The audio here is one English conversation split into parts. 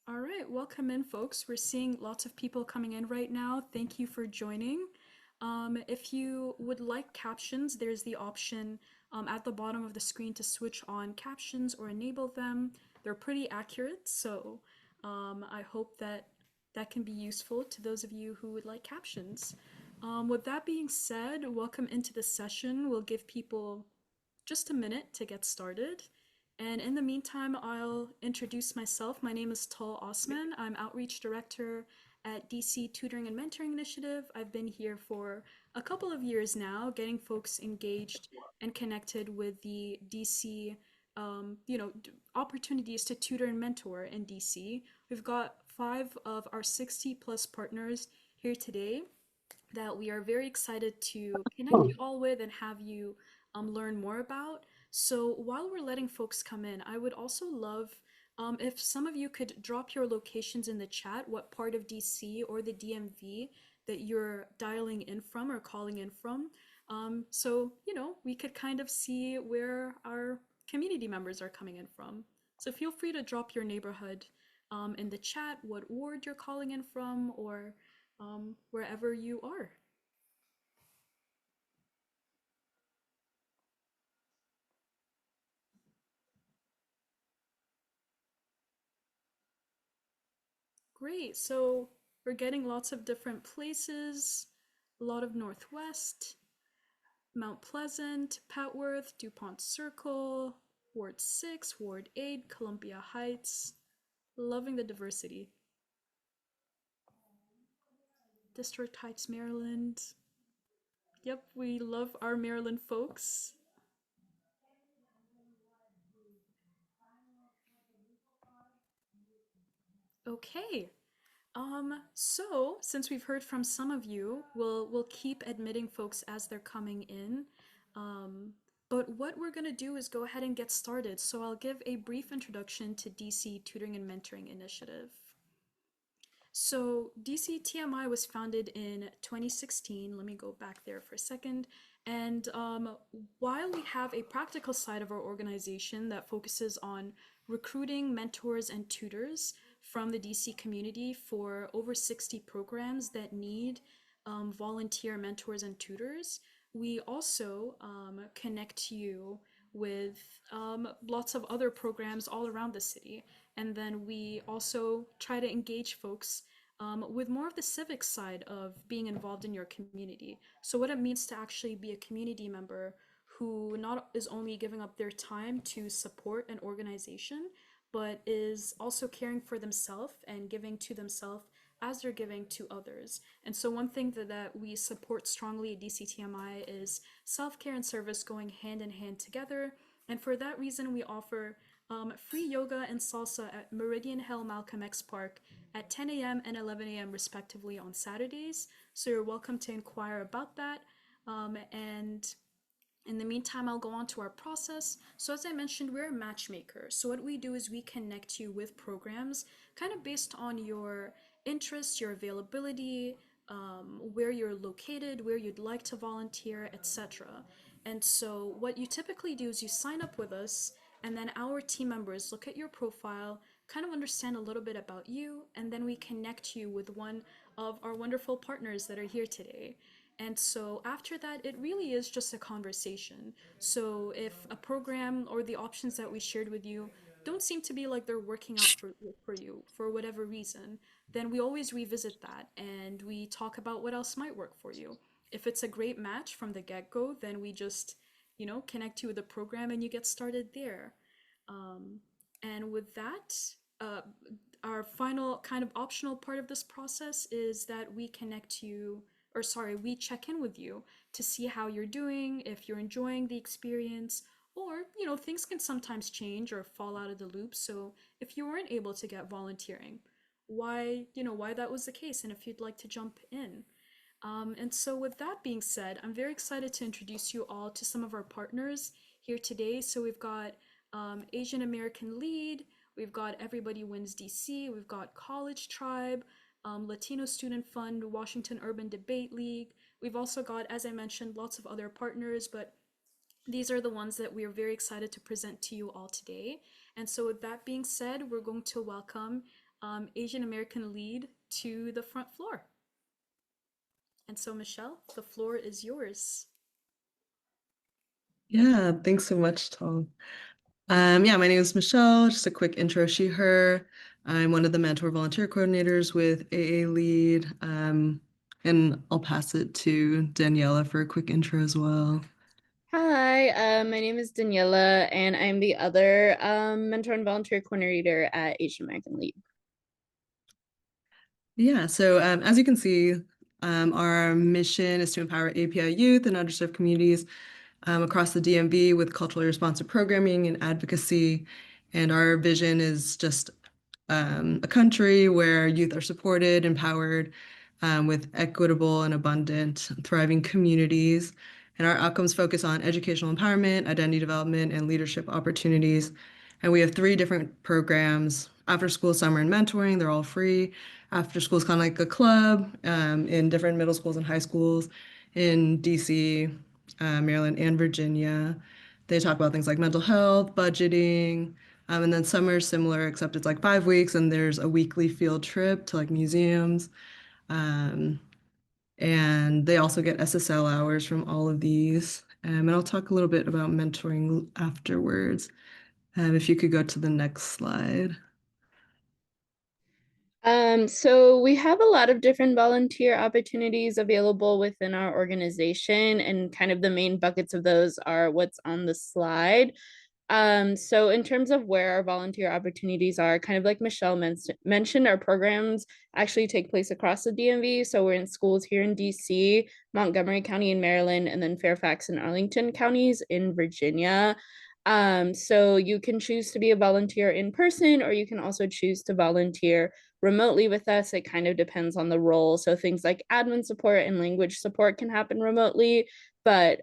All right, welcome in, folks. We're seeing lots of people coming in right now. Thank you for joining. If you would like captions, there's the option at the bottom of the screen to switch on captions or enable them. They're pretty accurate, so I hope that that can be useful to those of you who would like captions. With that being said, welcome into the session. We'll give people just a minute to get started. And in the meantime, I'll introduce myself. My name is Tal Osman. I'm Outreach Director at DC Tutoring and Mentoring Initiative. I've been here for a couple of years now, getting folks engaged and connected with the DC, opportunities to tutor and mentor in DC. We've got 5 of our 60 plus partners here today that we are very excited to connect you all with and have you learn more about. So while we're letting folks come in, I would also love if some of you could drop your locations in the chat, what part of DC or the DMV that you're dialing in from or calling in from. So we could kind of see where our community members are coming in from. So feel free to drop your neighborhood in the chat, what ward you're calling in from, or wherever you are. Great. So we're getting lots of different places, a lot of Northwest, Mount Pleasant, Petworth, DuPont Circle, Ward 6, Ward 8, Columbia Heights. Loving the diversity. District Heights, Maryland. Yep, we love our Maryland folks. Okay. So since we've heard from some of you, we'll keep admitting folks as they're coming in. But what we're gonna do is go ahead and get started. So I'll give a brief introduction to DC Tutoring and Mentoring Initiative. So DCTMI was founded in 2016. Let me go back there for a second. And while we have a practical side of our organization that focuses on recruiting mentors and tutors from the DC community for over 60 programs that need volunteer mentors and tutors, we also connect you with lots of other programs all around the city. And then we also try to engage folks with more of the civic side of being involved in your community. So, what it means to actually be a community member who not is only giving up their time to support an organization, but is also caring for themselves and giving to themselves as they're giving to others. And so, one thing that we support strongly at DCTMI is self care and service going hand in hand together. And for that reason, we offer free yoga and salsa at Meridian Hill Malcolm X Park at 10 a.m. and 11 a.m. respectively on Saturdays. So you're welcome to inquire about that. And in the meantime, I'll go on to our process. So as I mentioned, we're a matchmaker. So what we do is we connect you with programs kind of based on your interests, your availability, where you're located, where you'd like to volunteer, etc. And so what you typically do is you sign up with us, and then our team members look at your profile, kind of understand a little bit about you, and then we connect you with one of our wonderful partners that are here today. And so after that, it really is just a conversation. So if a program or the options that we shared with you don't seem to be like they're working out for you for whatever reason, then we always revisit that and we talk about what else might work for you. If it's a great match from the get-go, then we just, connect you with the program and you get started there. And with that, uh, our final kind of optional part of this process is that we connect you, or sorry, we check in with you to see how you're doing, if you're enjoying the experience, or, things can sometimes change or fall out of the loop. So if you weren't able to get volunteering, why that was the case, and if you'd like to jump in. And so, with that being said, I'm very excited to introduce you all to some of our partners here today. So, we've got Asian American Lead, we've got Everybody Wins DC, we've got College Tribe, Latino Student Fund, Washington Urban Debate League. We've also got, as I mentioned, lots of other partners, but these are the ones that we are very excited to present to you all today. And so, with that being said, we're going to welcome Asian American lead to the front floor. And so, Michelle, the floor is yours. Yeah, thanks so much, Tom. Yeah, my name is Michelle. Just a quick intro, she, her. I'm one of the mentor volunteer coordinators with AA Lead. And I'll pass it to Daniela for a quick intro as well. Hi, my name is Daniela, and I'm the other mentor and volunteer coordinator at Asian American Lead. Yeah, so as you can see, our mission is to empower API youth and underserved communities across the DMV with culturally responsive programming and advocacy. And our vision is just a country where youth are supported, empowered, with equitable and abundant, thriving communities. And our outcomes focus on educational empowerment, identity development, and leadership opportunities. And we have three different programs: after school, summer, and mentoring. They're all free. After school is kind of like a club in different middle schools and high schools in DC, Maryland, and Virginia. They talk about things like mental health, budgeting, and then summer is similar, except it's like 5 weeks, and there's a weekly field trip to like museums. Um, and they also get SSL hours from all of these. And I'll talk a little bit about mentoring afterwards. If you could go to the next slide. So we have a lot of different volunteer opportunities available within our organization, and kind of the main buckets of those are what's on the slide. So in terms of where our volunteer opportunities are, kind of like Michelle mentioned, our programs actually take place across the DMV. So we're in schools here in DC, Montgomery County in Maryland, and then Fairfax and Arlington counties in Virginia. So you can choose to be a volunteer in person, or you can also choose to volunteer remotely with us. It kind of depends on the role. So things like admin support and language support can happen remotely, but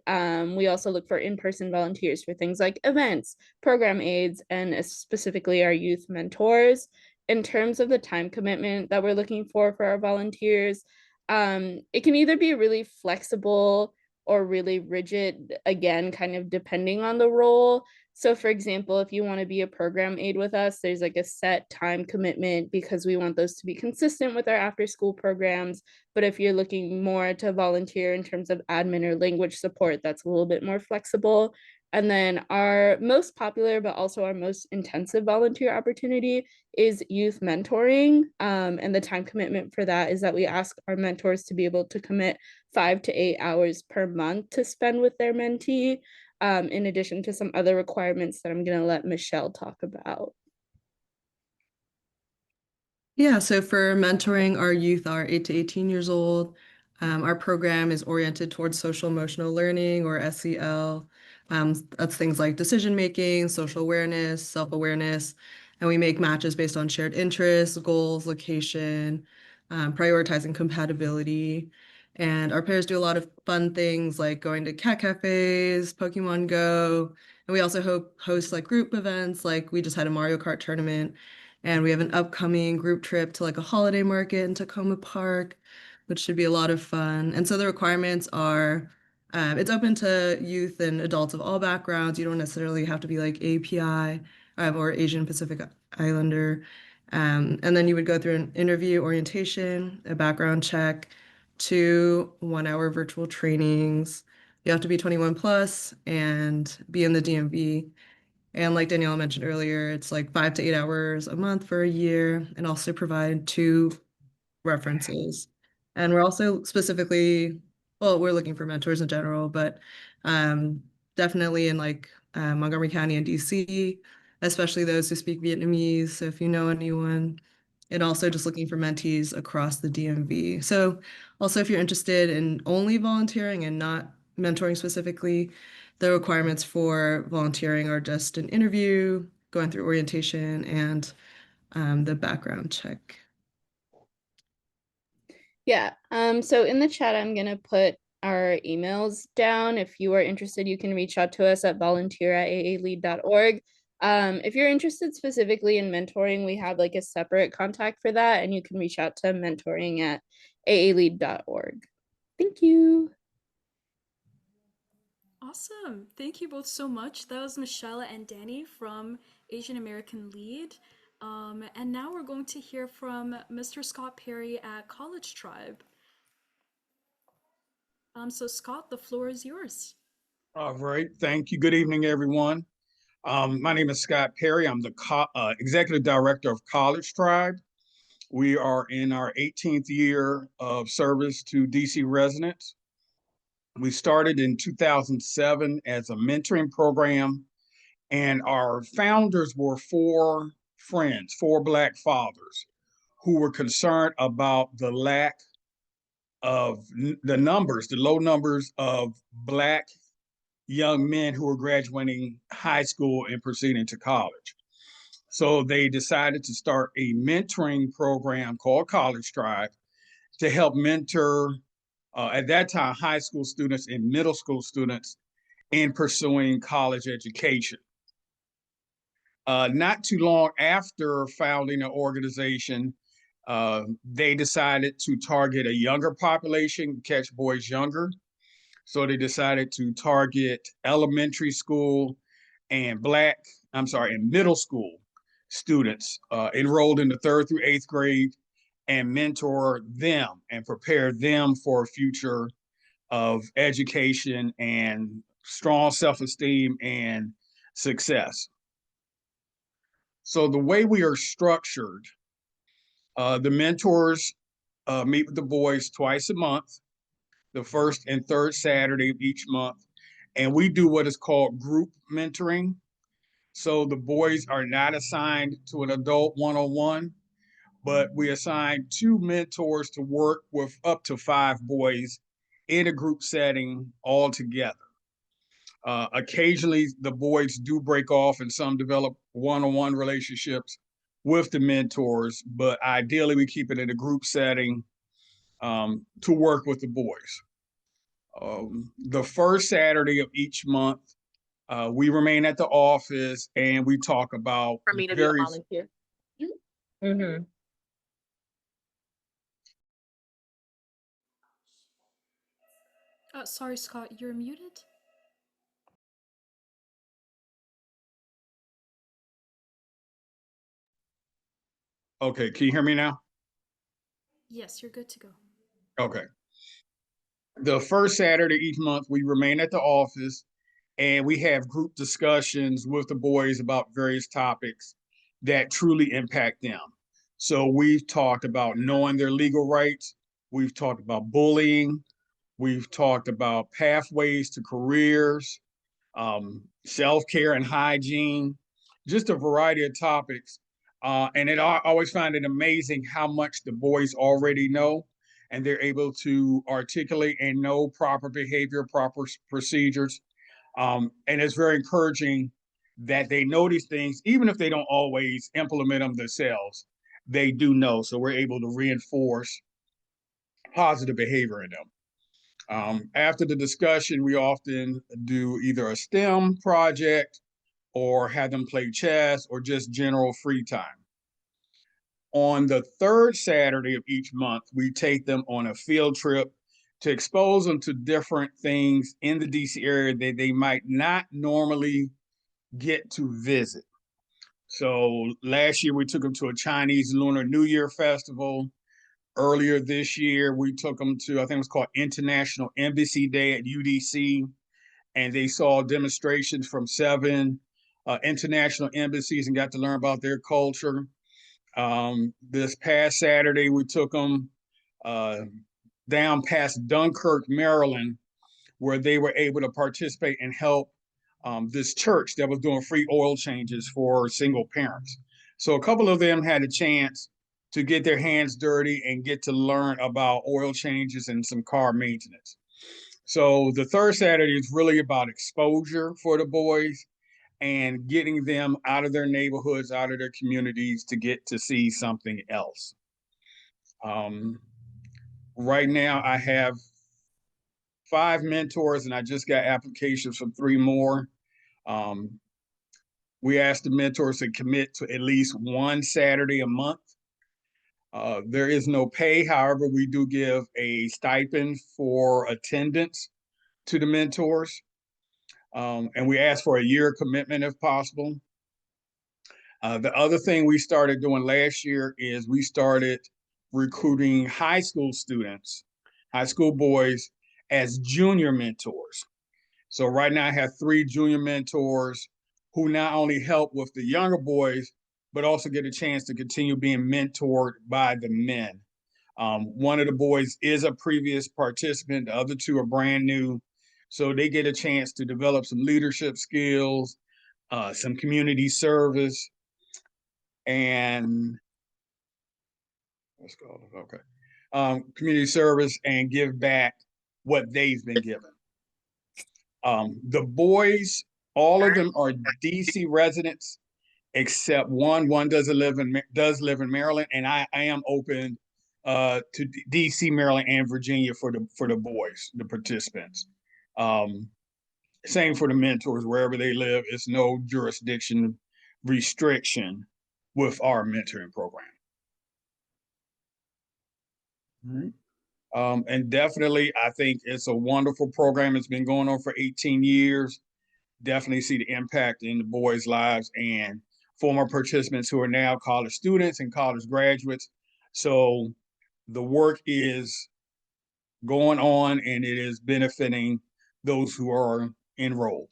we also look for in-person volunteers for things like events, program aides, and specifically our youth mentors. In terms of the time commitment that we're looking for our volunteers, it can either be really flexible or really rigid, again, kind of depending on the role. So, for example, if you want to be a program aide with us, there's like a set time commitment because we want those to be consistent with our after school programs. But if you're looking more to volunteer in terms of admin or language support, that's a little bit more flexible. And then our most popular, but also our most intensive volunteer opportunity is youth mentoring. And the time commitment for that is that we ask our mentors to be able to commit 5 to 8 hours per month to spend with their mentee, in addition to some other requirements that I'm going to let Michelle talk about. Yeah, so for mentoring, our youth are 8 to 18 years old. Our program is oriented towards social emotional learning, or SEL. That's things like decision making, social awareness, self-awareness, and we make matches based on shared interests, goals, location, prioritizing compatibility. And our pairs do a lot of fun things like going to cat cafes, Pokemon Go, and we also host like group events, like we just had a Mario Kart tournament. And we have an upcoming group trip to like a holiday market in Tacoma Park, which should be a lot of fun. And so the requirements are it's open to youth and adults of all backgrounds. You don't necessarily have to be like API or Asian Pacific Islander. And then you would go through an interview, orientation, a background check, 2 1-hour virtual trainings. You have to be 21 plus and be in the DMV. And like Danielle mentioned earlier, it's like 5 to 8 hours a month for a year, and also provide 2 references. And we're also specifically, well, we're looking for mentors in general, but um, definitely in like Montgomery County and DC, especially those who speak Vietnamese. So if you know anyone, and also just looking for mentees across the DMV. So also if you're interested in only volunteering and not mentoring specifically, the requirements for volunteering are just an interview, going through orientation, and the background check. Yeah. So in the chat, I'm gonna put our emails down. If you are interested, you can reach out to us at volunteer@aalead.org. If you're interested specifically in mentoring, we have like a separate contact for that, and you can reach out to mentoring@aalead.org. Thank you. Awesome. Thank you both so much. That was Michelle and Danny from Asian American Lead. And now we're going to hear from Mr. Scott Perry at College Tribe. So Scott, the floor is yours. All right. Thank you. Good evening, everyone. My name is Scott Perry. I'm the Executive Director of College Tribe. We are in our 18th year of service to DC residents. We started in 2007 as a mentoring program, and our founders were four friends, four Black fathers, who were concerned about the lack of the low numbers of Black young men who were graduating high school and proceeding to college. So they decided to start a mentoring program called College Tribe to help mentor, at that time, high school students and middle school students in pursuing college education. Not too long after founding an organization, they decided to target a younger population, catch boys younger. So they decided to target elementary school and middle school students enrolled in the 3rd through 8th grade and mentor them and prepare them for a future of education and strong self-esteem and success. So the way we are structured, the mentors meet with the boys twice a month, the 1st and 3rd Saturday of each month. And we do what is called group mentoring. So the boys are not assigned to an adult one-on-one, but we assign 2 mentors to work with up to 5 boys in a group setting all together. Occasionally, the boys do break off and some develop one-on-one relationships with the mentors, but ideally we keep it in a group setting to work with the boys. The 1st Saturday of each month, we remain at the office and we talk about For me to be a various. volunteer. Mm-hmm. Sorry, Scott, you're muted? Okay, can you hear me now? Yes, you're good to go. Okay. The 1st Saturday each month, we remain at the office and we have group discussions with the boys about various topics that truly impact them. So we've talked about knowing their legal rights. We've talked about bullying. We've talked about pathways to careers, self-care and hygiene, just a variety of topics. I always find it amazing how much the boys already know, and they're able to articulate and know proper behavior, proper procedures. And it's very encouraging that they know these things, even if they don't always implement them themselves, they do know. So we're able to reinforce positive behavior in them. After the discussion, we often do either a STEM project or have them play chess or just general free time. On the 3rd Saturday of each month, we take them on a field trip to expose them to different things in the DC area that they might not normally get to visit. So last year we took them to a Chinese Lunar New Year festival. Earlier this year, we took them to, I think it was called International Embassy Day at UDC, and they saw demonstrations from 7 international embassies and got to learn about their culture. This past Saturday, we took them down past Dunkirk, Maryland, where they were able to participate and help this church that was doing free oil changes for single parents. So a couple of them had a chance to get their hands dirty and get to learn about oil changes and some car maintenance. So the 3rd Saturday is really about exposure for the boys and getting them out of their neighborhoods, out of their communities to get to see something else. Right now, I have 5 mentors and I just got applications for 3 more. We asked the mentors to commit to at least 1 Saturday a month. There is no pay. However, we do give a stipend for attendance to the mentors. And we ask for a year commitment if possible. The other thing we started doing last year is we started recruiting high school students, high school boys, as junior mentors. So right now I have 3 junior mentors who not only help with the younger boys, but also get a chance to continue being mentored by the men. One of the boys is a previous participant, the other 2 are brand new. So they get a chance to develop some leadership skills, some community service, and let's go, okay. Community service and give back what they've been given. The boys, all of them are DC residents except one. One does live in Maryland, and I am open to DC, Maryland, and Virginia for the boys, the participants. Same for the mentors, wherever they live. It's no jurisdiction restriction with our mentoring program. All right. And definitely, I think it's a wonderful program. It's been going on for 18 years. Definitely see the impact in the boys' lives and former participants who are now college students and college graduates. So the work is going on and it is benefiting those who are enrolled.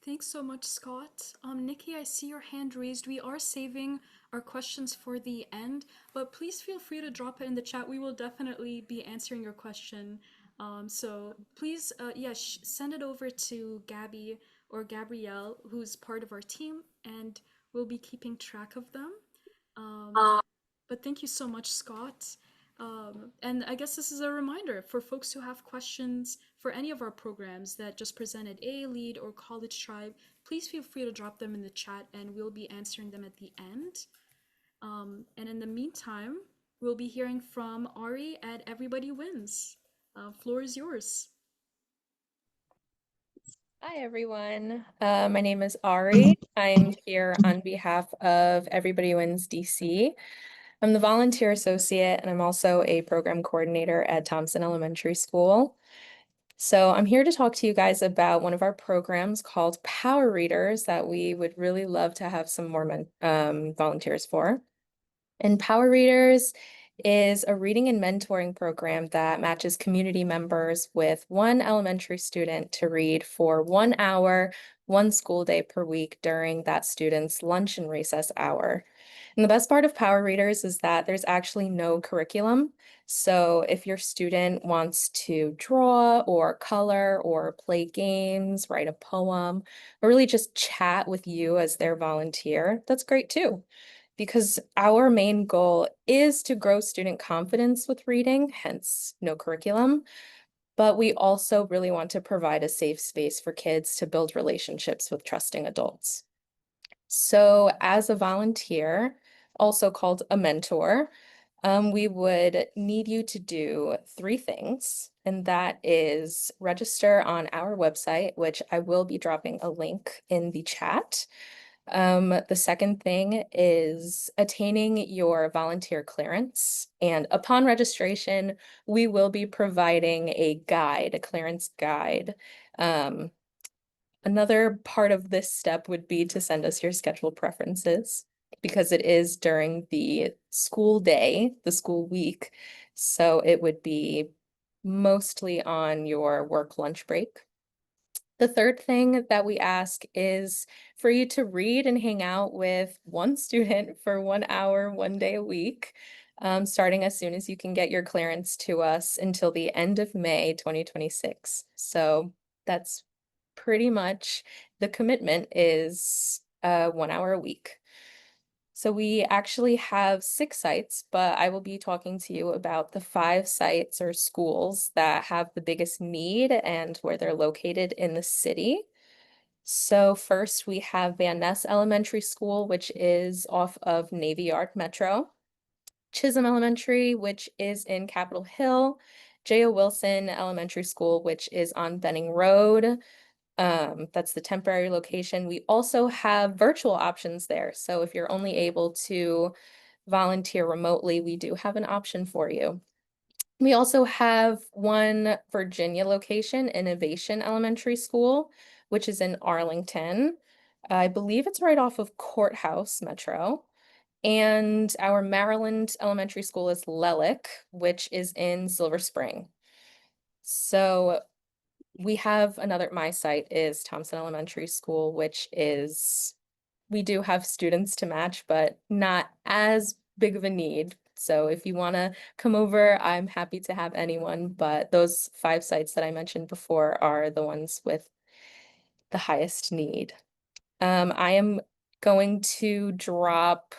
Thanks so much, Scott. Nikki, I see your hand raised. We are saving our questions for the end, but please feel free to drop it in the chat. We will definitely be answering your question. So please, send it over to Gabby or Gabrielle, who's part of our team, and we'll be keeping track of them. But thank you so much, Scott. And I guess this is a reminder for folks who have questions for any of our programs that just presented A-Lead or College Tribe, please feel free to drop them in the chat and we'll be answering them at the end. And in the meantime, we'll be hearing from Ari at Everybody Wins. Floor is yours. Hi, everyone. My name is Ari. I'm here on behalf of Everybody Wins DC. I'm the volunteer associate, and I'm also a program coordinator at Thompson Elementary School. So I'm here to talk to you guys about one of our programs called Power Readers that we would really love to have some more volunteers for. And Power Readers is a reading and mentoring program that matches community members with one elementary student to read for 1 hour, 1 school day per week during that student's lunch and recess hour. And the best part of Power Readers is that there's actually no curriculum. So if your student wants to draw or color or play games, write a poem, or really just chat with you as their volunteer, that's great too. Because our main goal is to grow student confidence with reading, hence no curriculum. But we also really want to provide a safe space for kids to build relationships with trusting adults. So as a volunteer, also called a mentor, we would need you to do 3 things, and that is register on our website, which I will be dropping a link in the chat. The second thing is attaining your volunteer clearance. And upon registration, we will be providing a guide, a clearance guide. Another part of this step would be to send us your schedule preferences because it is during the school day, the school week. So it would be mostly on your work lunch break. The third thing that we ask is for you to read and hang out with one student for 1 hour, 1 day a week, starting as soon as you can get your clearance to us until the end of May 2026. So that's pretty much the commitment is 1 hour a week. So we actually have 6 sites, but I will be talking to you about the 5 sites or schools that have the biggest need and where they're located in the city. So first we have Van Ness Elementary School, which is off of Navy Yard Metro. Chisholm Elementary, which is in Capitol Hill. J.O. Wilson Elementary School, which is on Benning Road. That's the temporary location. We also have virtual options there. So if you're only able to volunteer remotely, we do have an option for you. We also have one Virginia location, Innovation Elementary School, which is in Arlington. I believe it's right off of Courthouse Metro. And our Maryland elementary school is Lelick, which is in Silver Spring. So we have my site is Thompson Elementary School, which is, we do have students to match, but not as big of a need. So if you want to come over, I'm happy to have anyone, but those 5 sites that I mentioned before are the ones with the highest need. I am going to drop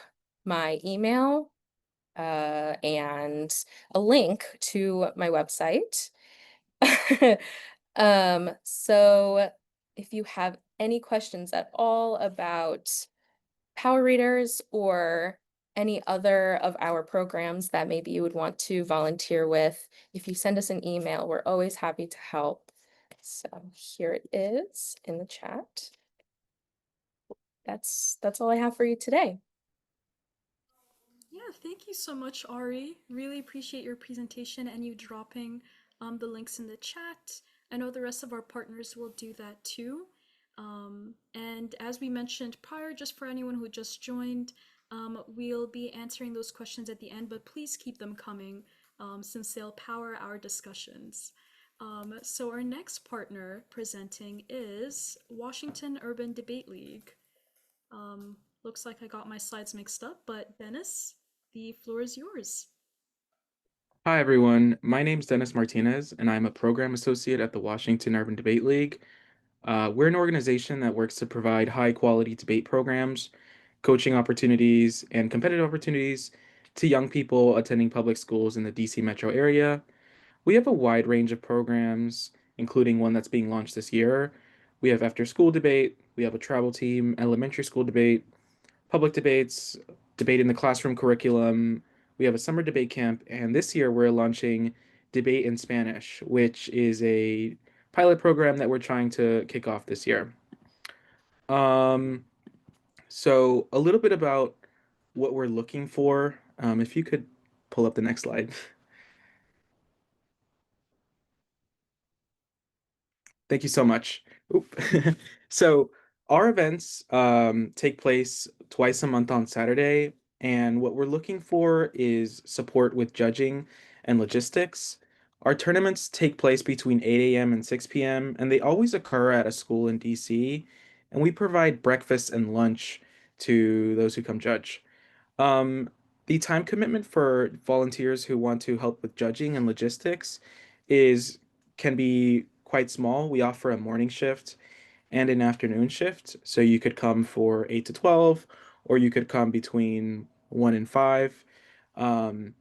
my email and a link to my website. So if you have any questions at all about Power Readers or any other of our programs that maybe you would want to volunteer with, if you send us an email, we're always happy to help. So here it is in the chat. That's all I have for you today. Yeah, thank you so much, Ari. Really appreciate your presentation and you dropping the links in the chat. I know the rest of our partners will do that too. And as we mentioned prior, just for anyone who just joined, we'll be answering those questions at the end, but please keep them coming since they'll power our discussions. So our next partner presenting is Washington Urban Debate League. Looks like I got my slides mixed up, but Dennis, the floor is yours. Hi, everyone. My name's Dennis Martinez, and I'm a program associate at the Washington Urban Debate League. We're an organization that works to provide high-quality debate programs, coaching opportunities, and competitive opportunities to young people attending public schools in the DC metro area. We have a wide range of programs, including one that's being launched this year. We have after-school debate, we have a travel team, elementary school debate, public debates, debate in the classroom curriculum. We have a summer debate camp, and this year we're launching Debate in Spanish, which is a pilot program that we're trying to kick off this year. So a little bit about what we're looking for. If you could pull up the next slide. Thank you so much. Oop. So our events take place twice a month on Saturday, and what we're looking for is support with judging and logistics. Our tournaments take place between 8 a.m. and 6 p.m., and they always occur at a school in DC, and we provide breakfast and lunch to those who come judge. Um, the time commitment for volunteers who want to help with judging and logistics is can be quite small. We offer a morning shift and an afternoon shift, so you could come for 8 to 12, or you could come between 1 and 5. Um,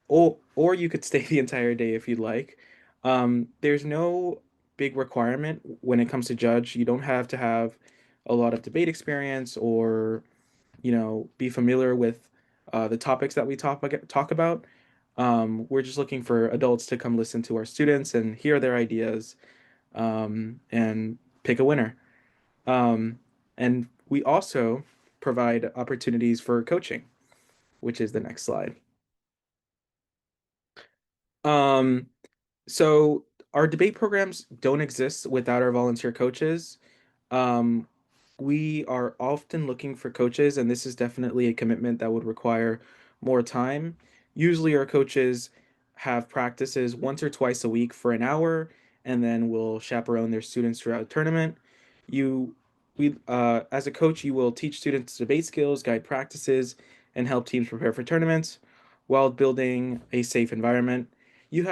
or you could stay the entire day if you'd like. There's no big requirement when it comes to judge. You don't have to have a lot of debate experience or be familiar with the topics that we talk about. We're just looking for adults to come listen to our students and hear their ideas and pick a winner. And we also provide opportunities for coaching, which is the next slide. Um, so our debate programs don't exist without our volunteer coaches. Um, we are often looking for coaches, and this is definitely a commitment that would require more time. Usually, our coaches have practices once or twice a week for an hour, and then will chaperone their students throughout the tournament. As a coach, you will teach students debate skills, guide practices, and help teams prepare for tournaments while building a safe environment. You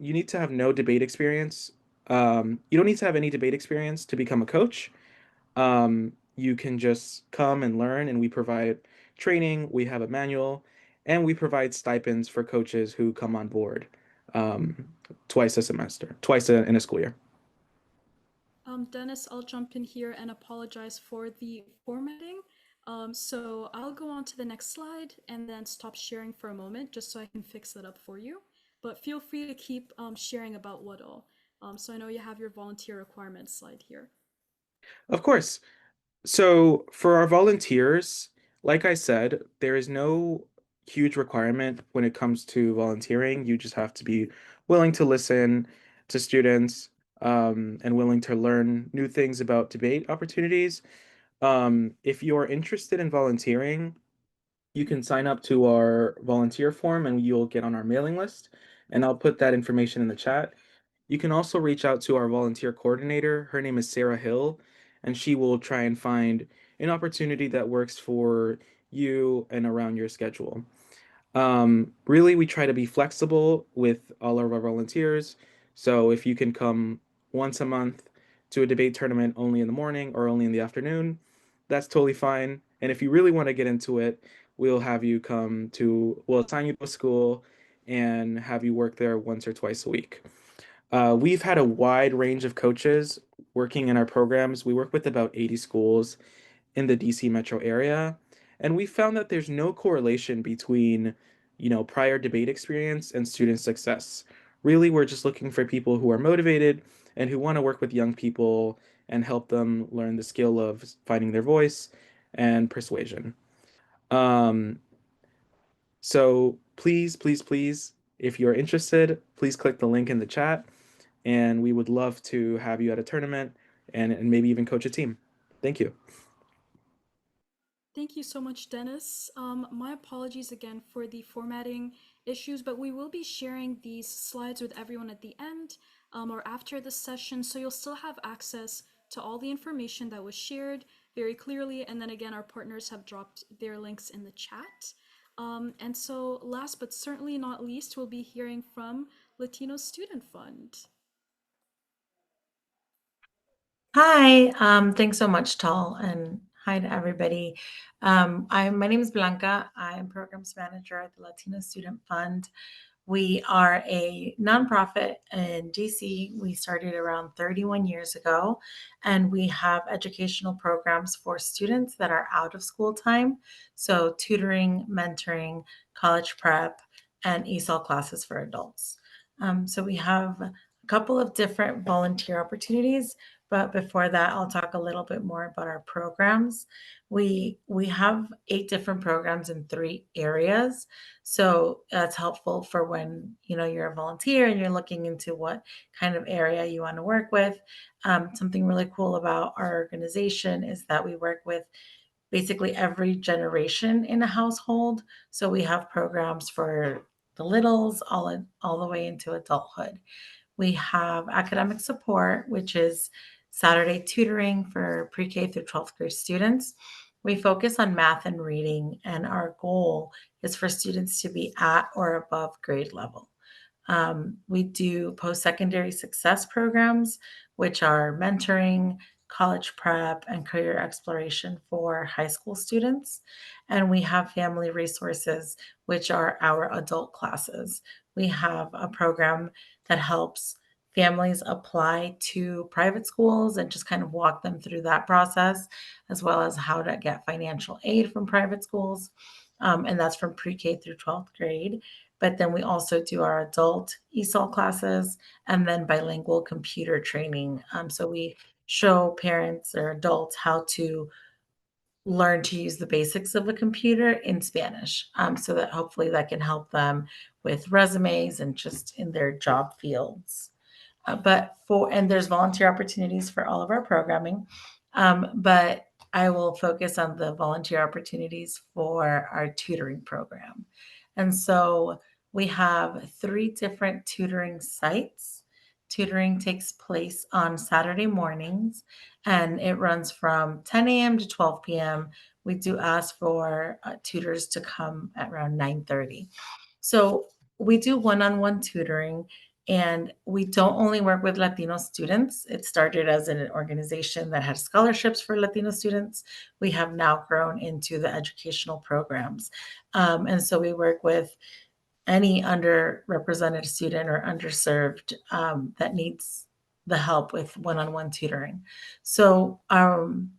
need to have no debate experience. You don't need to have any debate experience to become a coach. You can just come and learn, and we provide training, we have a manual, and we provide stipends for coaches who come on board twice a semester, in a school year. Dennis, I'll jump in here and apologize for the formatting. So I'll go on to the next slide and then stop sharing for a moment just so I can fix that up for you. But feel free to keep sharing about what all. So I know you have your volunteer requirements slide here. Of course. So for our volunteers, like I said, there is no huge requirement when it comes to volunteering. You just have to be willing to listen to students and willing to learn new things about debate opportunities. If you're interested in volunteering, you can sign up to our volunteer form and you'll get on our mailing list. And I'll put that information in the chat. You can also reach out to our volunteer coordinator. Her name is Sarah Hill, and she will try and find an opportunity that works for you and around your schedule. Really, we try to be flexible with all of our volunteers. So if you can come once a month to a debate tournament only in the morning or only in the afternoon, that's totally fine. And if you really want to get into it, we'll have you we'll assign you to a school and have you work there once or twice a week. We've had a wide range of coaches working in our programs. We work with about 80 schools in the DC metro area, and we found that there's no correlation between, prior debate experience and student success. Really, we're just looking for people who are motivated and who want to work with young people and help them learn the skill of finding their voice and persuasion. Um, so please, please, please, if you're interested, please click the link in the chat, and we would love to have you at a tournament and maybe even coach a team. Thank you. Thank you so much, Dennis. My apologies again for the formatting issues, but we will be sharing these slides with everyone at the end or after the session, so you'll still have access to all the information that was shared very clearly. And then again, our partners have dropped their links in the chat. And so last but certainly not least, we'll be hearing from Latino Student Fund. Hi, thanks so much, Tal, and hi to everybody. My name is Blanca. I'm programs manager at the Latino Student Fund. We are a nonprofit in DC. We started around 31 years ago, and we have educational programs for students that are out of school time. So tutoring, mentoring, college prep, and ESOL classes for adults. So we have a couple of different volunteer opportunities. But before that, I'll talk a little bit more about our programs. We have 8 different programs in 3 areas. So that's helpful for when you're a volunteer and you're looking into what kind of area you want to work with. Something really cool about our organization is that we work with basically every generation in a household. So we have programs for the littles all the way into adulthood. We have academic support, which is Saturday tutoring for pre-K through 12th grade students. We focus on math and reading, and our goal is for students to be at or above grade level. We do post-secondary success programs, which are mentoring, college prep, and career exploration for high school students. And we have family resources, which are our adult classes. We have a program that helps families apply to private schools and just kind of walk them through that process, as well as how to get financial aid from private schools. And that's from pre-K through 12th grade. But then we also do our adult ESOL classes and then bilingual computer training. So we show parents or adults how to learn to use the basics of a computer in Spanish, so that hopefully that can help them with resumes and just in their job fields. And there's volunteer opportunities for all of our programming. But I will focus on the volunteer opportunities for our tutoring program. And so we have 3 different tutoring sites. Tutoring takes place on Saturday mornings, and it runs from 10 a.m. to 12 p.m. We do ask for tutors to come at around 9:30. So we do one-on-one tutoring, and we don't only work with Latino students. It started as an organization that had scholarships for Latino students. We have now grown into the educational programs. And so we work with any underrepresented student or underserved that needs the help with one-on-one tutoring. So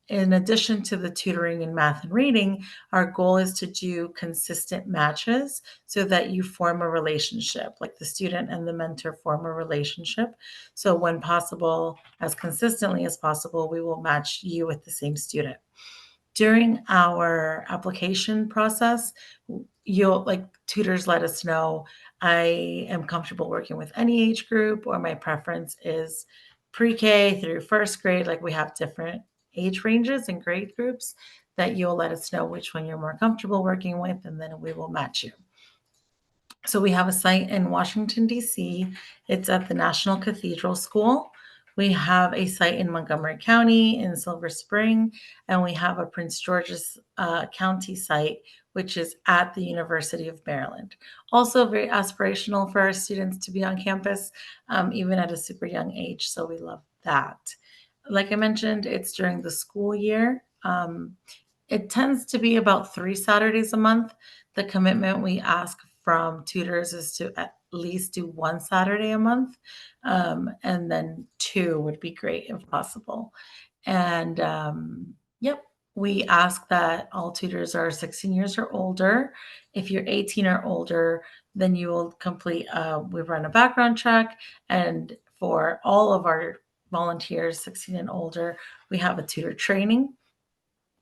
in addition to the tutoring in math and reading, our goal is to do consistent matches so that you form a relationship, like the student and the mentor form a relationship. So when possible, as consistently as possible, we will match you with the same student. During our application process, tutors let us know, I am comfortable working with any age group, or my preference is pre-K through first grade. Like we have different age ranges and grade groups, that you'll let us know which one you're more comfortable working with, and then we will match you. So we have a site in Washington, D.C. It's at the National Cathedral School. We have a site in Montgomery County in Silver Spring, and we have a Prince George's County site, which is at the University of Maryland. Also very aspirational for our students to be on campus, even at a super young age. So we love that. Like I mentioned, it's during the school year. It tends to be about 3 Saturdays a month. The commitment we ask from tutors is to at least do 1 Saturday a month, and then 2 would be great if possible. And yep, we ask that all tutors are 16 years or older. If you're 18 or older, then you will complete, we run a background check. And for all of our volunteers, 16 and older, we have a tutor training.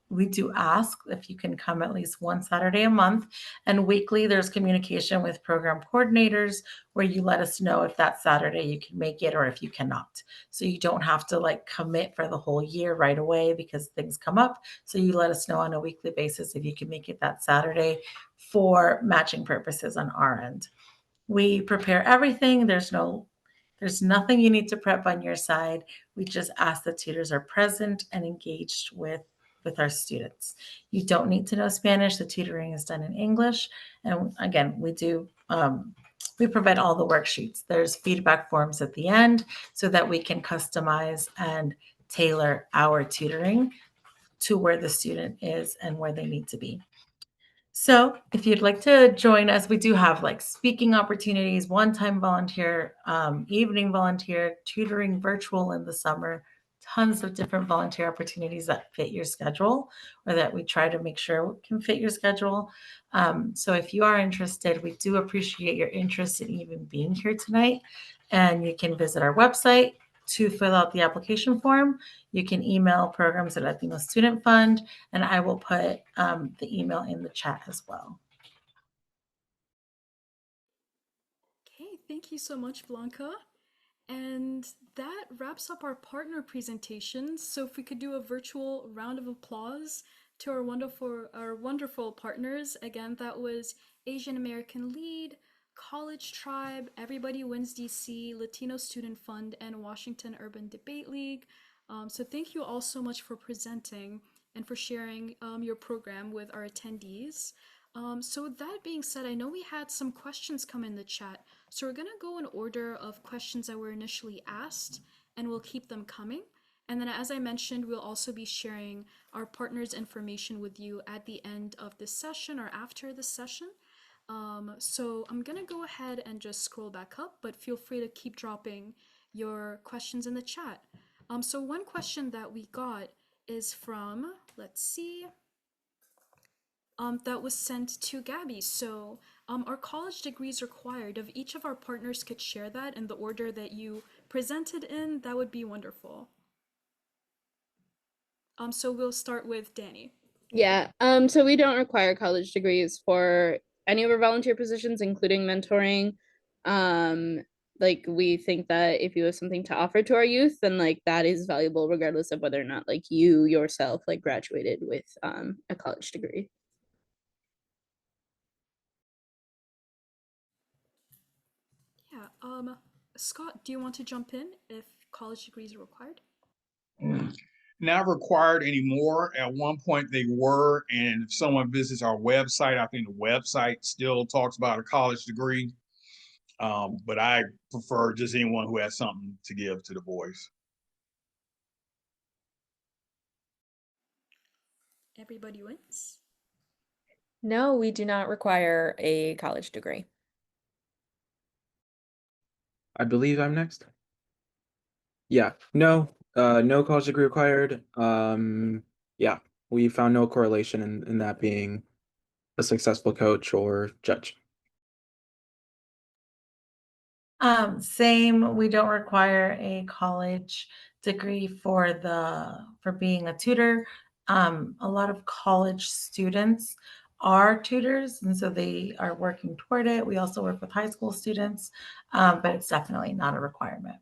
We do ask if you can come at least 1 Saturday a month, and weekly there's communication with program coordinators where you let us know if that Saturday you can make it or if you cannot. So you don't have to like commit for the whole year right away because things come up. So you let us know on a weekly basis if you can make it that Saturday for matching purposes on our end. We prepare everything. There's nothing you need to prep on your side. We just ask that tutors are present and engaged with our students. You don't need to know Spanish. The tutoring is done in English. And again, we provide all the worksheets. There's feedback forms at the end so that we can customize and tailor our tutoring to where the student is and where they need to be. So if you'd like to join us, we do have like speaking opportunities, one-time volunteer, evening volunteer, tutoring virtual in the summer, tons of different volunteer opportunities that fit your schedule or that we try to make sure can fit your schedule. So if you are interested, we do appreciate your interest in even being here tonight. And you can visit our website to fill out the application form. You can email programs at Latino Student Fund, and I will put the email in the chat as well. Okay, thank you so much, Blanca. And that wraps up our partner presentations. So if we could do a virtual round of applause to our wonderful partners. Again, that was Asian American Lead, College Tribe, Everybody Wins DC, Latino Student Fund, and Washington Urban Debate League. So thank you all so much for presenting and for sharing your program with our attendees. So with that being said, I know we had some questions come in the chat. So we're going to go in order of questions that were initially asked, and we'll keep them coming. And then, as I mentioned, we'll also be sharing our partners' information with you at the end of this session or after this session. So I'm going to go ahead and just scroll back up, but feel free to keep dropping your questions in the chat. So one question that we got is from, let's see, that was sent to Gabby. So are college degrees required? If each of our partners could share that in the order that you presented in, that would be wonderful. So we'll start with Danny. Yeah, so we don't require college degrees for any of our volunteer positions, including mentoring. Like we think that if you have something to offer to our youth, then like that is valuable regardless of whether or not like you yourself like graduated with a college degree. Yeah, Scott, do you want to jump in if college degrees are required? Not required anymore. At one point they were, and if someone visits our website, I think the website still talks about a college degree. But I prefer just anyone who has something to give to the boys. Everybody wins? No, we do not require a college degree. I believe I'm next. Yeah, no, no college degree required. Yeah, we found no correlation in that being a successful coach or judge. Same, we don't require a college degree for being a tutor. A lot of college students are tutors, and so they are working toward it. We also work with high school students, but it's definitely not a requirement.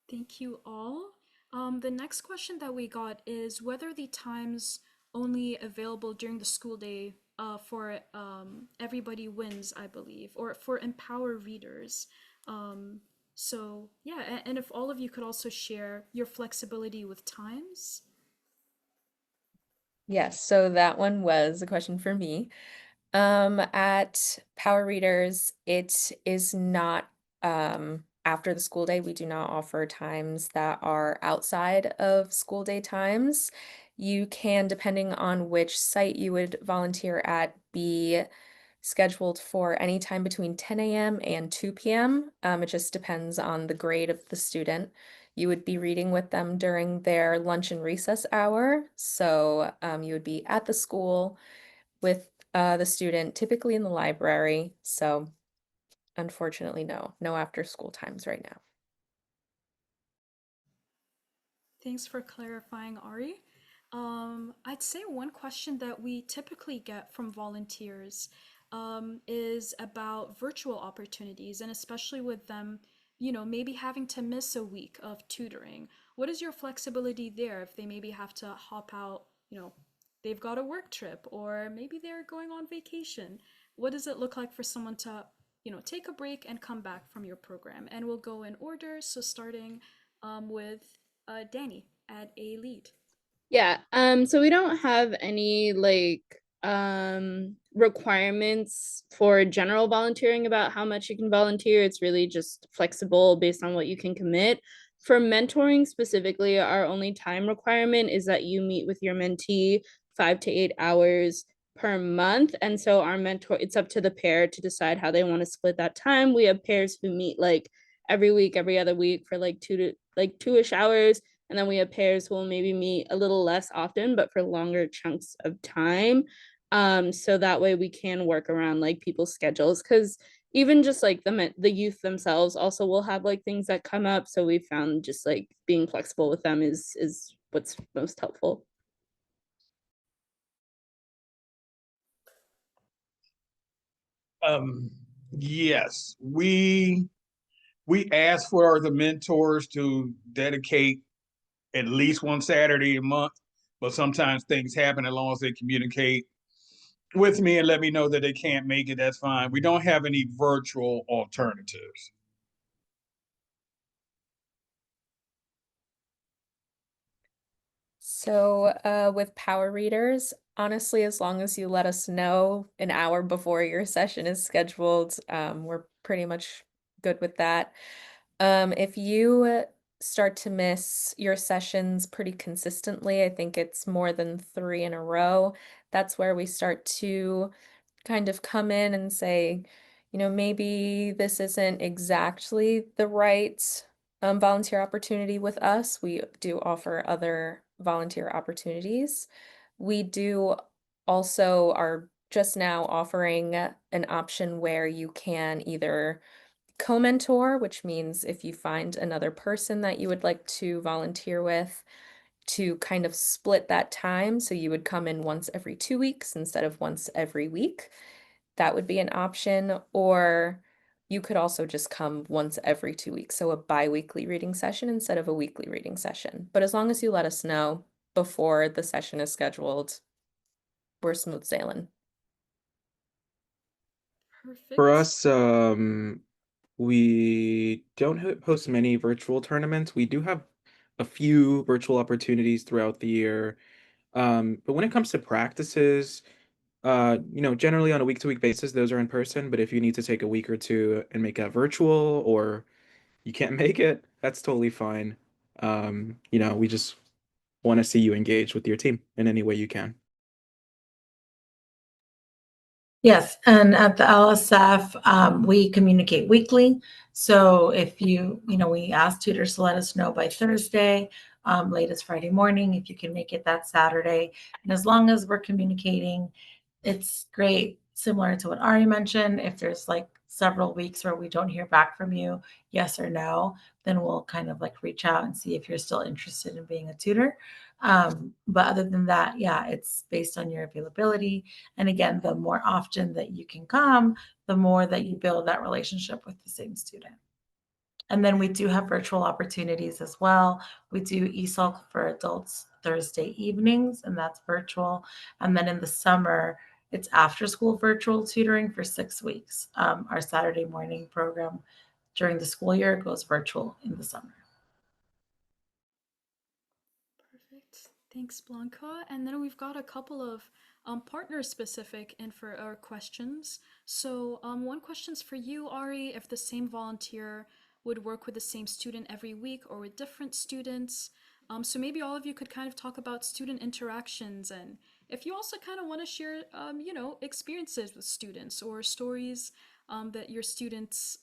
Thank you all. The next question that we got is whether the times only available during the school day for Everybody Wins, I believe, or for Empower readers. So yeah, and if all of you could also share your flexibility with times. Yes, so that one was a question for me. At Power Readers, it is not after the school day. We do not offer times that are outside of school day times. You can, depending on which site you would volunteer at, be scheduled for any time between 10 a.m. and 2 p.m. It just depends on the grade of the student. You would be reading with them during their lunch and recess hour. So you would be at the school with the student, typically in the library. So unfortunately, no after school times right now. Thanks for clarifying, Ari. I'd say one question that we typically get from volunteers is about virtual opportunities, and especially with them, maybe having to miss a week of tutoring. What is your flexibility there if they maybe have to hop out, they've got a work trip, or maybe they're going on vacation? What does it look like for someone to, take a break and come back from your program? And we'll go in order. So starting with Danny at a lead. Yeah, so we don't have any like requirements for general volunteering about how much you can volunteer. It's really just flexible based on what you can commit. For mentoring specifically, our only time requirement is that you meet with your mentee 5 to 8 hours per month. And so our mentor, it's up to the pair to decide how they want to split that time. We have pairs who meet like every week, every other week for like 2-ish hours, and then we have pairs who will maybe meet a little less often, but for longer chunks of time. So that way we can work around like people's schedules, because even just like the youth themselves also will have like things that come up. So we found just like being flexible with them is what's most helpful. Yes, we ask for the mentors to dedicate at least one Saturday a month, but sometimes things happen. As long as they communicate with me and let me know that they can't make it, that's fine. We don't have any virtual alternatives. So with Power Readers, honestly, as long as you let us know an hour before your session is scheduled, we're pretty much good with that. If you start to miss your sessions pretty consistently, I think it's more than 3 in a row, that's where we start to kind of come in and say, maybe this isn't exactly the right volunteer opportunity with us. We do offer other volunteer opportunities. We do also are just now offering an option where you can either co-mentor, which means if you find another person that you would like to volunteer with, to kind of split that time. So you would come in once every 2 weeks instead of once every week. That would be an option. Or you could also just come once every 2 weeks. So a bi-weekly reading session instead of a weekly reading session. But as long as you let us know before the session is scheduled, we're smooth sailing. For Perfect. us, we don't host many virtual tournaments. We do have a few virtual opportunities throughout the year. But when it comes to practices, generally on a week-to-week basis, those are in person. But if you need to take a week or two and make that virtual, or you can't make it, that's totally fine. We just want to see you engage with your team in any way you can. Yes, and at the LSF, we communicate weekly. So if we ask tutors to let us know by Thursday, latest Friday morning, if you can make it that Saturday. And as long as we're communicating, it's great. Similar to what Ari mentioned, if there's like several weeks where we don't hear back from you, yes or no, then we'll kind of like reach out and see if you're still interested in being a tutor. But other than that, yeah, it's based on your availability. And again, the more often that you can come, the more that you build that relationship with the same student. And then we do have virtual opportunities as well. We do ESOL for adults Thursday evenings, and that's virtual. And then in the summer, it's after school virtual tutoring for 6 weeks. Our Saturday morning program during the school year goes virtual in the summer. Perfect. Thanks, Blanca. And then we've got a couple of partner specific info or questions. So one question's for you, Ari, if the same volunteer would work with the same student every week or with different students. So maybe all of you could kind of talk about student interactions, and if you also kind of want to share, experiences with students or stories that your students,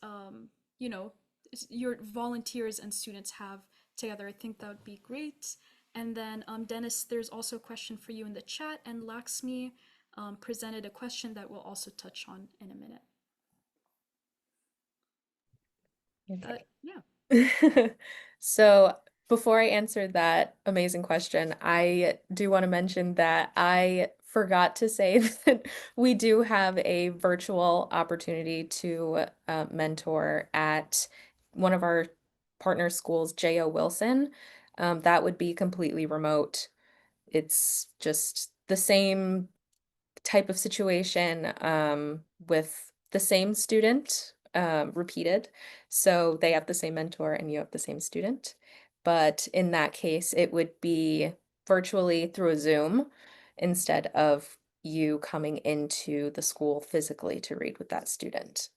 your volunteers and students have together. I think that would be great. And then, Dennis, there's also a question for you in the chat, and Laxmi presented a question that we'll also touch on in a minute. Yeah. So before I answer that amazing question, I do want to mention that I forgot to say that we do have a virtual opportunity to mentor at one of our partner schools, J.O. Wilson. That would be completely remote. It's just the same type of situation with the same student repeated. So they have the same mentor and you have the same student. But in that case, it would be virtually through a Zoom instead of you coming into the school physically to read with that student.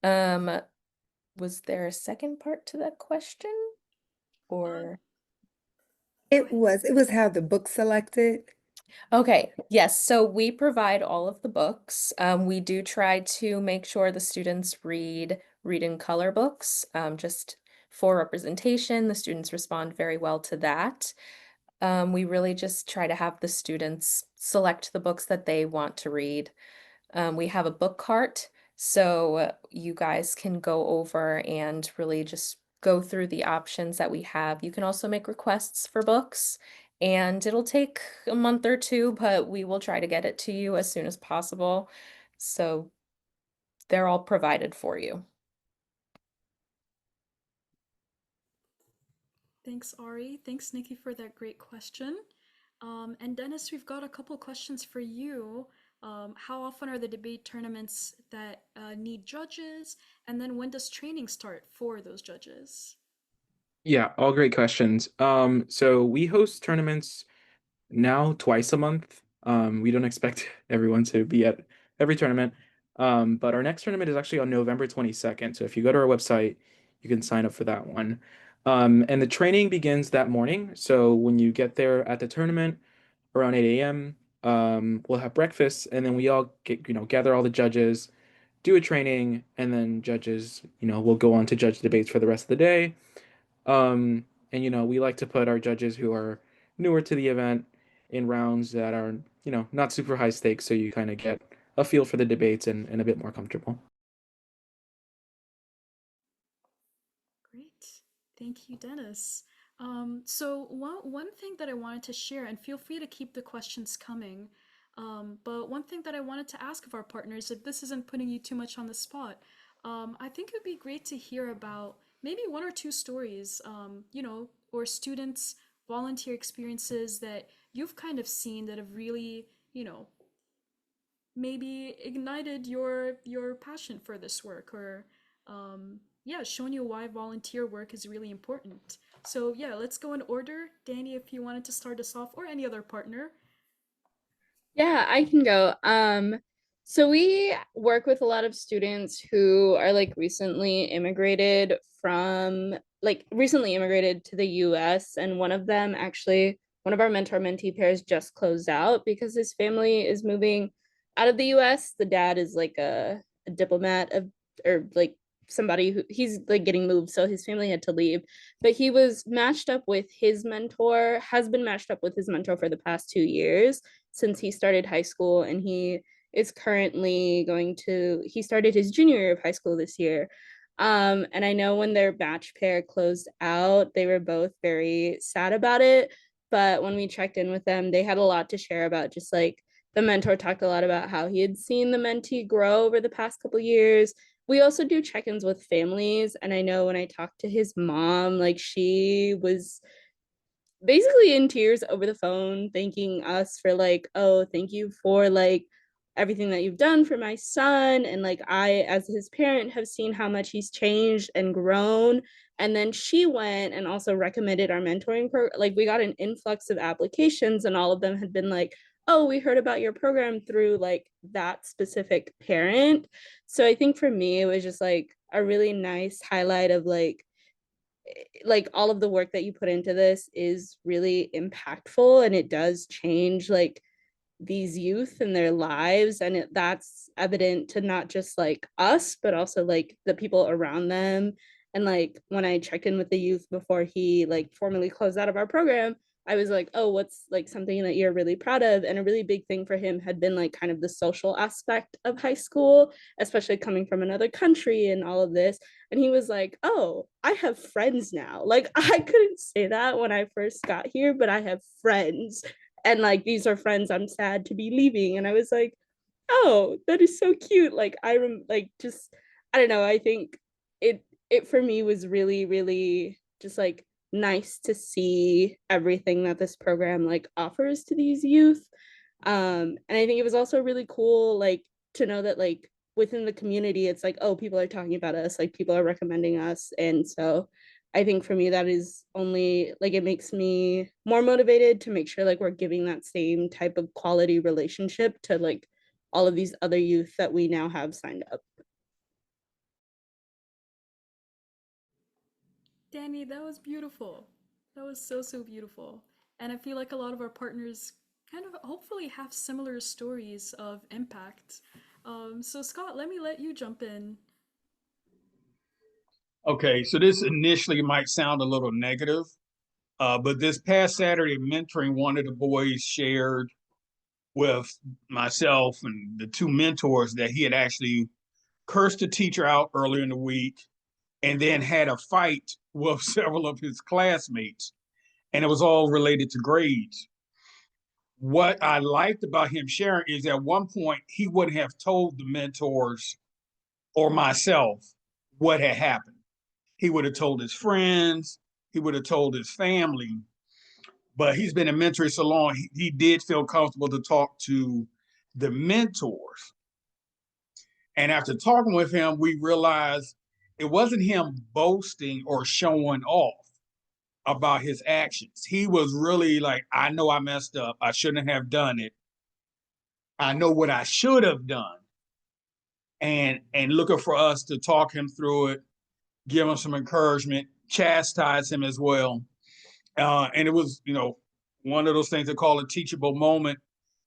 Was there a second part to that question? Or It was how the book selected. okay, yes. So we provide all of the books. We do try to make sure the students read in color books, just for representation. The students respond very well to that. We really just try to have the students select the books that they want to read. We have a book cart, so you guys can go over and really just go through the options that we have. You can also make requests for books, and it'll take a month or two, but we will try to get it to you as soon as possible. So they're all provided for you. Thanks, Ari. Thanks, Nikki, for that great question. And Dennis, we've got a couple questions for you. How often are the debate tournaments that need judges? And then when does training start for those judges? Yeah, all great questions. So we host tournaments now twice a month. We don't expect everyone to be at every tournament. But our next tournament is actually on November 22nd. So if you go to our website, you can sign up for that one. And the training begins that morning. So when you get there at the tournament around 8 a.m., we'll have breakfast, and then we all gather all the judges, do a training, and then judges, will go on to judge debates for the rest of the day. And we like to put our judges who are newer to the event in rounds that are, not super high stakes, so you kind of get a feel for the debates and a bit more comfortable. Great. Thank you, Dennis. So one thing that I wanted to share, and feel free to keep the questions coming, but one thing that I wanted to ask of our partners, if this isn't putting you too much on the spot, I think it would be great to hear about maybe one or two stories, or students' volunteer experiences that you've kind of seen that have really, maybe ignited your passion for this work, or shown you why volunteer work is really important. So yeah, let's go in order. Danny, if you wanted to start us off, or any other partner. Yeah, I can go. So we work with a lot of students who are recently immigrated to the US, and one of them actually, one of our mentor-mentee pairs just closed out because his family is moving out of the US. The dad is a diplomat or somebody who he's getting moved, so his family had to leave. But he was matched up with his mentor, has been matched up with his mentor for the past 2 years since he started high school, and he is currently he started his junior year of high school this year. And I know when their batch pair closed out, they were both very sad about it. But when we checked in with them, they had a lot to share about, just the mentor talked a lot about how he had seen the mentee grow over the past couple years, we also do check-ins with families. And I know when I talked to his mom, like she was basically in tears over the phone, thanking us for like, oh, thank you for like everything that you've done for my son. And like, I, as his parent, have seen how much he's changed and grown. And then she went and also recommended our mentoring program. Like, we got an influx of applications, and all of them had been like, oh, we heard about your program through like that specific parent. So I think for me, it was just like a really nice highlight of like all of the work that you put into this is really impactful, and it does change like these youth and their lives, and that's evident to not just like us but also like the people around them. And like when I checked in with the youth before he like formally closed out of our program, I was like, oh, what's like something that you're really proud of? And a really big thing for him had been like kind of the social aspect of high school, especially coming from another country and all of this. And he was like, oh, I have friends now. Like, I couldn't say that when I first got here, but I have friends, and like these are friends I'm sad to be leaving. And I was like, oh, that is so cute. Like, like just, I don't know, I think it for me was really really just like nice to see everything that this program like offers to these youth. And I think it was also really cool like to know that like within the community it's like, oh, people are talking about us, like people are recommending us. And so I think for me that is only like, it makes me more motivated to make sure like we're giving that same type of quality relationship to like all of these other youth that we now have signed up. Danny, that was beautiful. That was so, so beautiful. And I feel like a lot of our partners kind of hopefully have similar stories of impact. So, Scott, let me let you jump in. Okay, so this initially might sound a little negative, but this past Saturday, mentoring, one of the boys shared with myself and the two mentors that he had actually cursed a teacher out earlier in the week and then had a fight with several of his classmates, and it was all related to grades. What I liked about him sharing is at one point he wouldn't have told the mentors or myself what had happened. He would have told his friends, he would have told his family, but he's been in mentoring so long, he did feel comfortable to talk to the mentors. And after talking with him, we realized it wasn't him boasting or showing off about his actions. He was really like, I know I messed up. I shouldn't have done it. I know what I should have done. And looking for us to talk him through it, give him some encouragement, chastise him as well. And it was, one of those things they call a teachable moment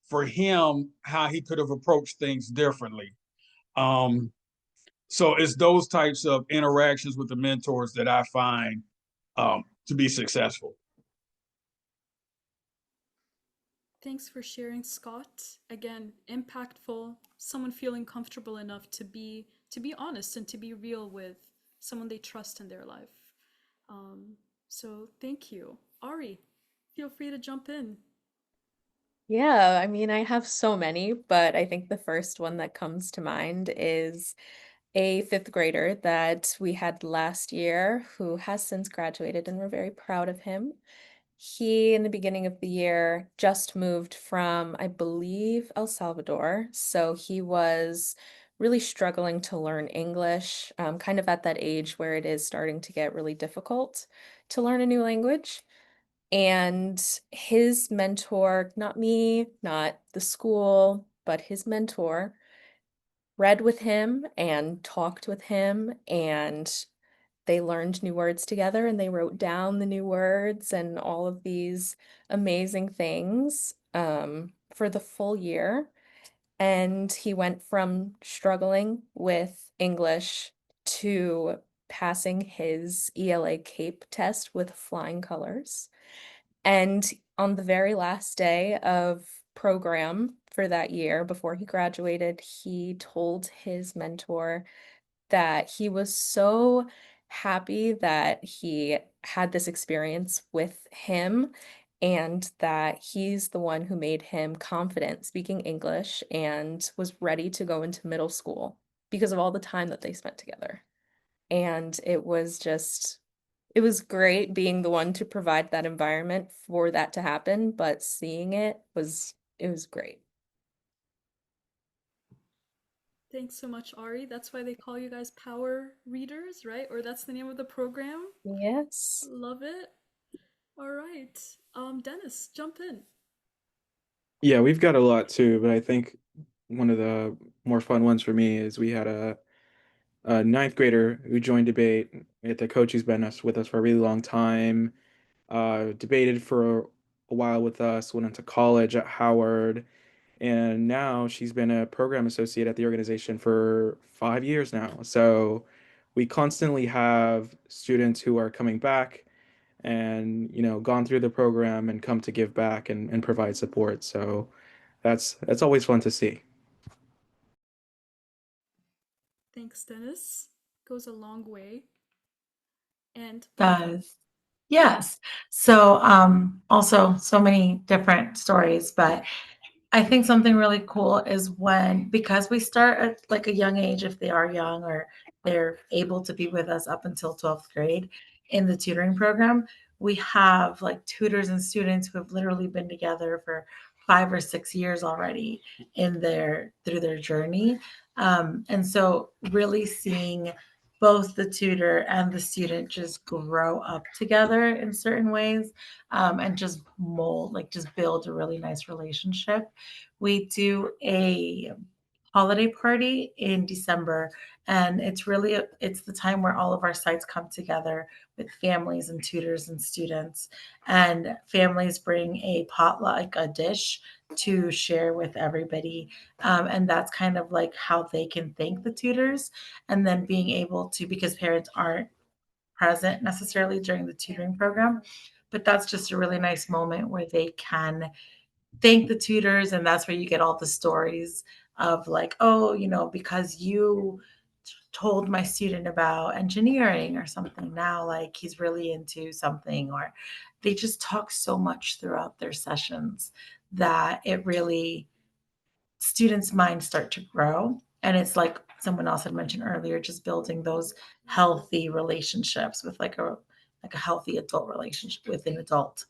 for him, how he could have approached things differently. So it's those types of interactions with the mentors that I find to be successful. Thanks for sharing, Scott. Again, impactful, someone feeling comfortable enough to be honest and to be real with someone they trust in their life. So thank you. Ari, feel free to jump in. Yeah, I mean, I have so many, but I think the first one that comes to mind is a fifth grader that we had last year who has since graduated, and we're very proud of him. He, in the beginning of the year, just moved from, I believe, El Salvador. So he was really struggling to learn English, kind of at that age where it is starting to get really difficult to learn a new language. And his mentor, not me, not the school, but his mentor, read with him and talked with him, and they learned new words together and they wrote down the new words and all of these amazing things for the full year. And he went from struggling with English to passing his ELA CAPE test with flying colors. And on the very last day of program for that year, before he graduated, he told his mentor that he was so happy that he had this experience with him, and that he's the one who made him confident speaking English and was ready to go into middle school. because of all the time that they spent together. And it was great being the one to provide that environment for that to happen, but seeing it was great. Thanks so much, Ari. That's why they call you guys power readers, right? Or that's the name of the program. Yes. Love it. All right. Dennis, jump in. Yeah, we've got a lot too, but I think one of the more fun ones for me is we had a ninth grader who joined debate. The coach who's been with us for a really long time, debated for a while with us, went into college at Howard, and now she's been a program associate at the organization for 5 years now. So we constantly have students who are coming back and gone through the program and come to give back and provide support. So that's always fun to see. Thanks, Dennis. Goes a long way. And Blanca. Does. Yes. So also so many different stories, but I think something really cool is when, because we start at like a young age, if they are young or they're able to be with us up until 12th grade in the tutoring program, we have like tutors and students who have literally been together for 5 or 6 years already through their journey. And so really seeing both the tutor and the student just grow up together in certain ways, and just just build a really nice relationship. We do a holiday party in December, and it's the time where all of our sites come together with families and tutors and students, and families bring a potluck, a dish to share with everybody. And that's kind of like how they can thank the tutors, and then being able to, because parents aren't present necessarily during the tutoring program, but that's just a really nice moment where they can thank the tutors. And that's where you get all the stories of like, oh, because you told my student about engineering or something, now like he's really into something. Or they just talk so much throughout their sessions that it really, students' minds start to grow. And it's like someone else had mentioned earlier, just building those healthy relationships with like a healthy adult relationship with an adult,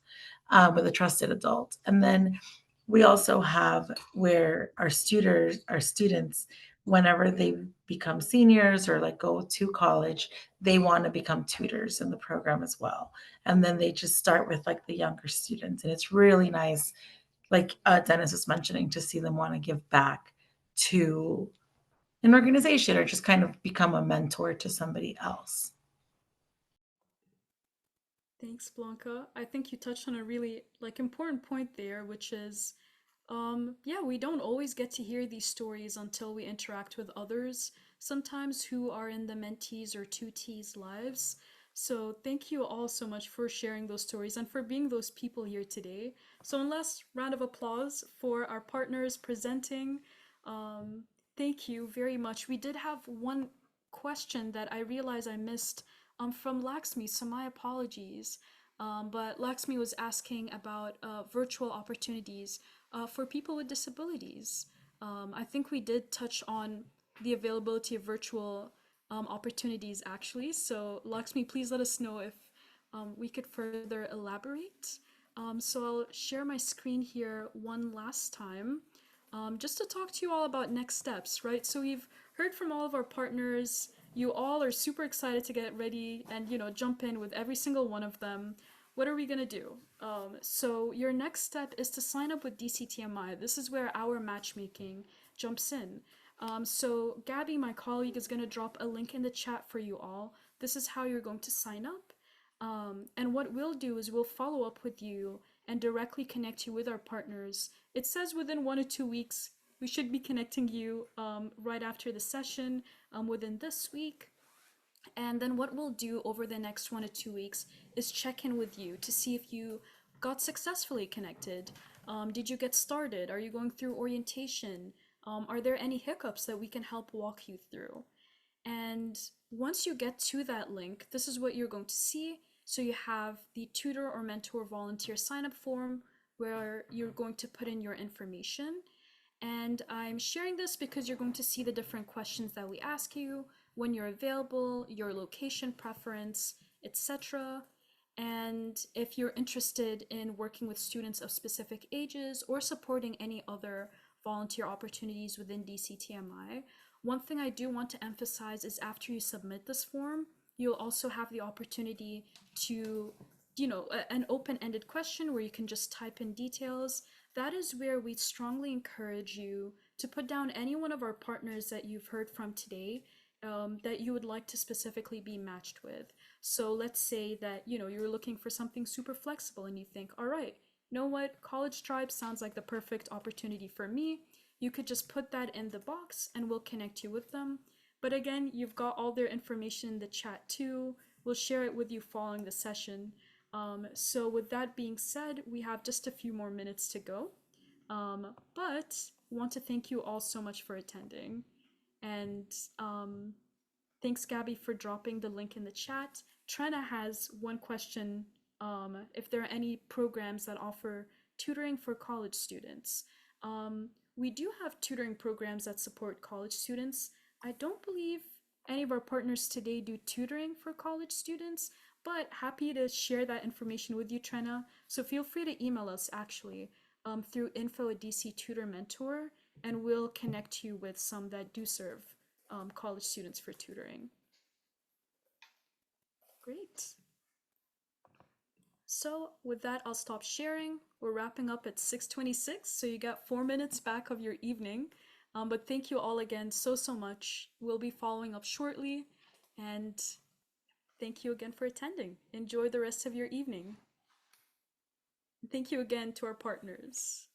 with a trusted adult. And then we also have where our students, whenever they become seniors or like go to college, they want to become tutors in the program as well. And then they just start with like the younger students. And it's really nice, like Dennis was mentioning, to see them want to give back to an organization or just kind of become a mentor to somebody else. Thanks, Blanca. I think you touched on a really important point there, which is yeah, we don't always get to hear these stories until we interact with others, sometimes who are in the mentees or tutees' lives. So thank you all so much for sharing those stories and for being those people here today. So one last round of applause for our partners presenting. Um, Thank you very much. We did have one question that I realized I missed from Laxmi, so my apologies. But Laxmi was asking about virtual opportunities for people with disabilities. I think we did touch on the availability of virtual opportunities actually. So, Lakshmi, please let us know if we could further elaborate. So, I'll share my screen here one last time just to talk to you all about next steps, right? So, we've heard from all of our partners. You all are super excited to get ready and, jump in with every single one of them. What are we gonna do? So your next step is to sign up with DCTMI. This is where our matchmaking jumps in. So Gabby, my colleague, is gonna drop a link in the chat for you all. This is how you're going to sign up. And what we'll do is we'll follow up with you and directly connect you with our partners. It says within 1 to 2 weeks. We should be connecting you right after the session within this week. And then what we'll do over the next 1 to 2 weeks is check in with you to see if you got successfully connected. Did you get started? Are you going through orientation? Are there any hiccups that we can help walk you through? And once you get to that link, this is what you're going to see. So you have the tutor or mentor volunteer sign up form where you're going to put in your information. And I'm sharing this because you're going to see the different questions that we ask you, when you're available, your location preference, etc. And if you're interested in working with students of specific ages or supporting any other volunteer opportunities within DCTMI, one thing I do want to emphasize is after you submit this form, you'll also have the opportunity to, an open-ended question where you can just type in details. That is where we strongly encourage you to put down any one of our partners that you've heard from today that you would like to specifically be matched with. So let's say that, you're looking for something super flexible and you think, all right, you know what, College Tribe sounds like the perfect opportunity for me. You could just put that in the box and we'll connect you with them. But again, you've got all their information in the chat too. We'll share it with you following the session. So with that being said, we have just a few more minutes to go. But want to thank you all so much for attending. And thanks, Gabby, for dropping the link in the chat. Trina has one question, if there are any programs that offer tutoring for college students. We do have tutoring programs that support college students. I don't believe any of our partners today do tutoring for college students, but happy to share that information with you, Trina. So feel free to email us actually through info@DC Tutor Mentor, and we'll connect you with some that do serve college students for tutoring. Great. So with that, I'll stop sharing. We're wrapping up at 6:26, so you got 4 minutes back of your evening. But thank you all again so much. We'll be following up shortly, and thank you again for attending. Enjoy the rest of your evening. Thank you again to our partners.